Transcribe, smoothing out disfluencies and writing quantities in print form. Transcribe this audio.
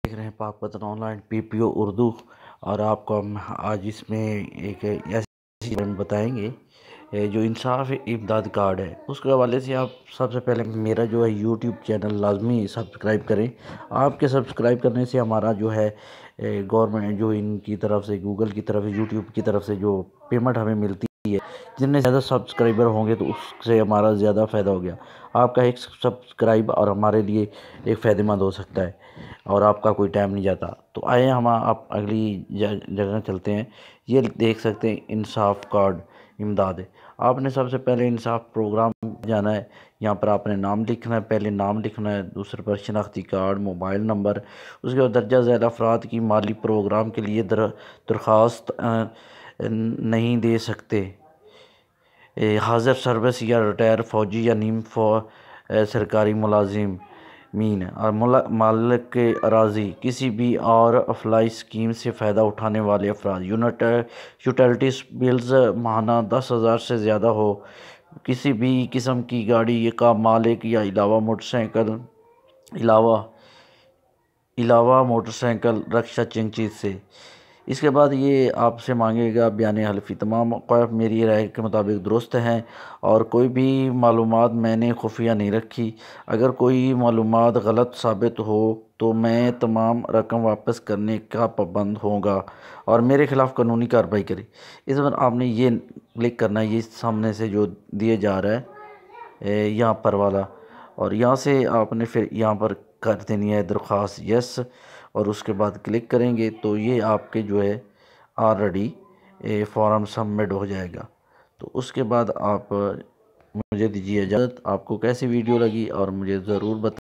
دیکھ رہے ہیں پاک وطن آن لائن PPO اردو، اور آپ کو ہم آج اس میں ایک ایسی بتائیں گے جو انصاف امداد کارڈ ہے، اس کے حوالے سے آپ سب سے پہلے میرا جو ہے YouTube چینل لازمی سبسکرائب کریں۔ آپ کے سبسکرائب کرنے سے ہمارا جو ہے گورنمنٹ جو ان کی طرف سے گوگل کی طرف YouTube کی طرف سے جو پیمنٹ ہمیں ملتی ہے، جتنے زیادہ سبسکرائبر ہوں گے تو اس سے ہمارا زیادہ فائدہ ہو گیا۔ آپ کا ایک سبسکرائب اور ہمارے لیے ایک فائدہ مند ہو سکتا ہے، اور آپ کا کوئی ٹائم نہیں جاتا۔ تو آئے ہم آپ اگلی جگہ چلتے ہیں۔ یہ دیکھ سکتے ہیں انصاف کارڈ امداد ہے۔ آپ نے سب سے پہلے انصاف پروگرام جانا ہے۔ یہاں پر آپ نے نام لکھنا ہے، پہلے نام لکھنا ہے، دوسرے پر شناختی کارڈ، موبائل نمبر، اس کے بعد درجہ ذیل افراد کی مالی پروگرام کے لیے درخواست نہیں دے سکتے، حاضر سروس یا ریٹائر فوجی یا نیم سرکاری ملازمین اور مالک اراضی، کسی بھی اور فلاحی اسکیم سے فائدہ اٹھانے والے افراد، یوٹیلٹیز بلز ماہانہ 10,000 سے زیادہ ہو، کسی بھی قسم کی گاڑی کا مالک یا علاوہ موٹر سائیکل رکشہ جن چیز سے۔ اس کے بعد یہ آپ سے مانگے گا بیان حلفی، تمام اوقاف میری رائے کے مطابق درست ہیں اور کوئی بھی معلومات میں نے خفیہ نہیں رکھی۔ اگر کوئی معلومات غلط ثابت ہو تو میں تمام رقم واپس کرنے کا پابند ہوں گا اور میرے خلاف قانونی کارروائی کرے۔ اس پر آپ نے یہ کلک کرنا ہے، یہ سامنے سے جو دیے جا رہا ہے یہاں پر والا، اور یہاں سے آپ نے پھر یہاں پر کر دینی ہے درخواست یس، اور اس کے بعد کلک کریں گے تو یہ آپ کے جو ہے آلریڈی فارم سبمٹ ہو جائے گا۔ تو اس کے بعد آپ مجھے دیجیے اجازت۔ آپ کو کیسی ویڈیو لگی اور مجھے ضرور بتائیں۔